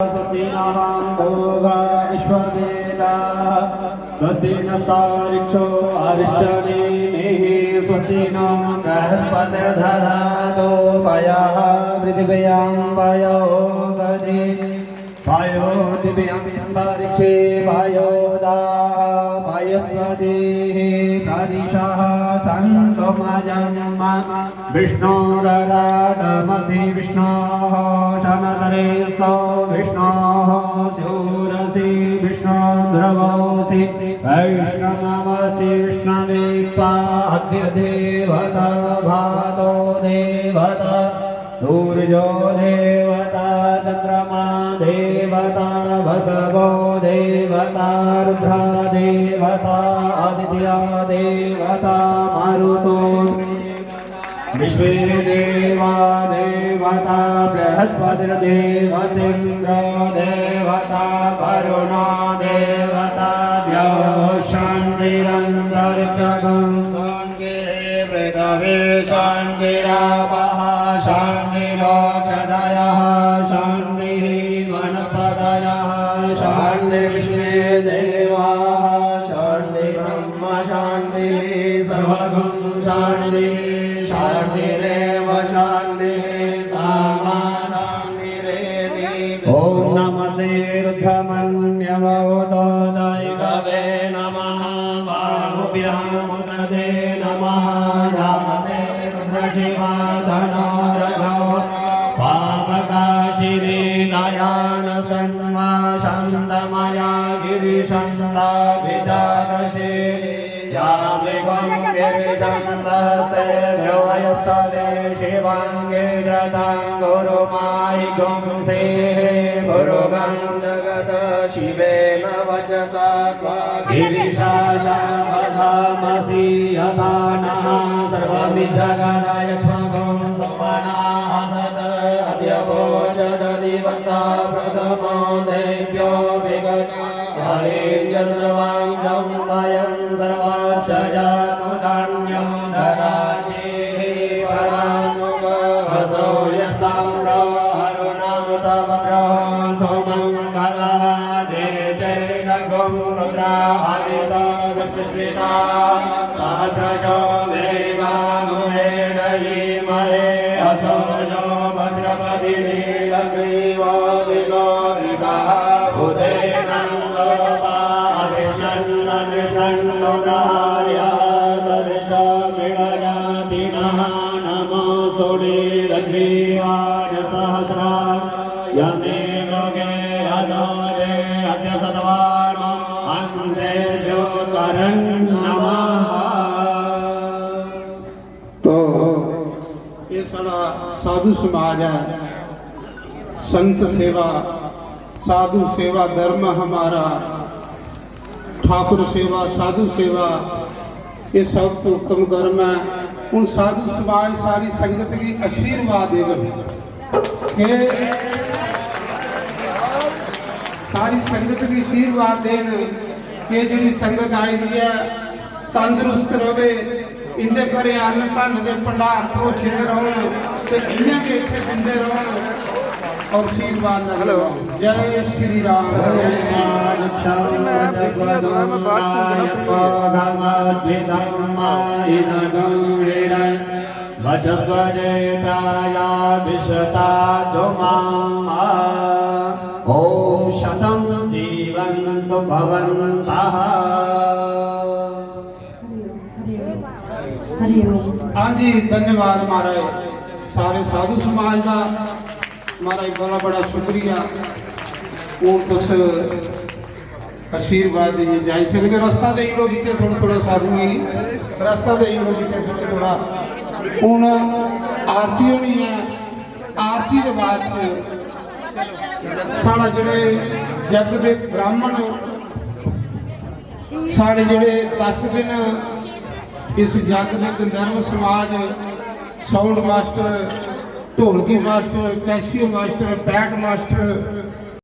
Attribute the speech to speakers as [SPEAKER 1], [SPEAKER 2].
[SPEAKER 1] स्वस्ति भोगा विश्ववेदा स्वस्ति नस्तारिक्षो अरिष्टनेमिः स्वस्ति नो बृहस्पतिर्दधातु पयः पृथिव्यां पयो दधि पयो दिव्यान्तरिक्षे पयोदा पयस्पतिः प्रदिशः सन्तमजन्म विष्णोरराटमसि विष्णोः शनतरेस्तो विष्णोः शूरसि विष्णोर्ध्रुवोऽसि वैष्णवमसि विष्णुदेवाग्निर्देवता भातो देवता सूर्यो देवता चन्द्रमा देवता वसवो देवता रुद्रा देवता आदित्या देवता मारुतो विश्वे देवा देवता बृहस्पतिर्देवतेन्द्रो देवता वरुणो देवता द्यौः शान्तिरन्तरिक्षगं शान्तिः पृथिवी शान्तिरापः शान्तिरोषधयः शान्तिः वनस्पतयः शान्तिर्विश्वे देवाः शान्तिर्ब्रह्म शान्तिः सर्वगं शान्तिः शान्तिरेव शान्तिः सामा शान्तिरेति। ॐ नमस्ते रुद्रमन्यवोदोदयिकवे नमः बाहुभ्यामुदते नमः नमस्ते रुद्रशिवा धनोरघो पापकाशिनी दयानसन्मा शान्तमया गिरिशन्दाभिचारशे यामिगं गिरिशन्दसेभ्यो यस्तवे शिवाङ्गे रतां गुरुमायिगं सेः गुरुगं जगत शिवेन वचसा त्वा गिरिशाशावधामसि यथा नः सर्वमिज्जगदाय क्ष्मगं सपनाः सद अद्यवोचदधिवक्ता प्रथमो देव्यो विगता हरे चन्द्रवाङ्गं वयं सर्वाचयानुधान्यं धराजेः परानुगवसो यस्ताम्रो अरुणामृतभद्रो सोमङ्गलः देजैनगं रुद्रा हरिता सप्तश्रिता सहस्रशो देवानुहेण हीमहे असोजो वज्रपतिनीलग्रीवो विगोरितः उदेनन्दृषण्णुदार्यादृशमिळयातिनः नमो सुडीरग्रीवाय सहस्रा यमे लोके अदोरे अस्य सद्वानो अन्तेभ्यो नमः।
[SPEAKER 2] तो ये सारा साधु समाज है, संत सेवा साधु सेवा धर्म हमारा, ठाकुर सेवा साधु सेवा ये सबसे उत्तम कर्म है। उन साधु समाज सारी संगत की आशीर्वाद के सारी संगत की आशीर्वाद देन के जी संगत आई दी है तंदुरुस्त रहे, इंदे घरे अन्न धन के भंडार भरोचे रहो ते इन्हें के इत्थे दिंदे रहो और आशीर्वाद। हेलो जय श्री राम।
[SPEAKER 1] ओम शतं जीवन्तु भवन्तः।
[SPEAKER 2] हाँ जी धन्यवाद महाराज सारे साधु समाज का महाराज बड़ा बड़ा शुक्रिया। वो कुछ आशीर्वाद दिए जाए सकते रास्ता दे लो पीछे थोड़ा थोड़ा साधु ही रास्ता दे लो पीछे थोड़ा थोड़ा हूँ आरती होनी है। आरती के बाद साढ़ा जेड़े जग दे ब्राह्मण साढ़े जेड़े 10 दिन इस जग में गंधर्व समाज साउंड मास्टर ढोलकी master Casio master pad master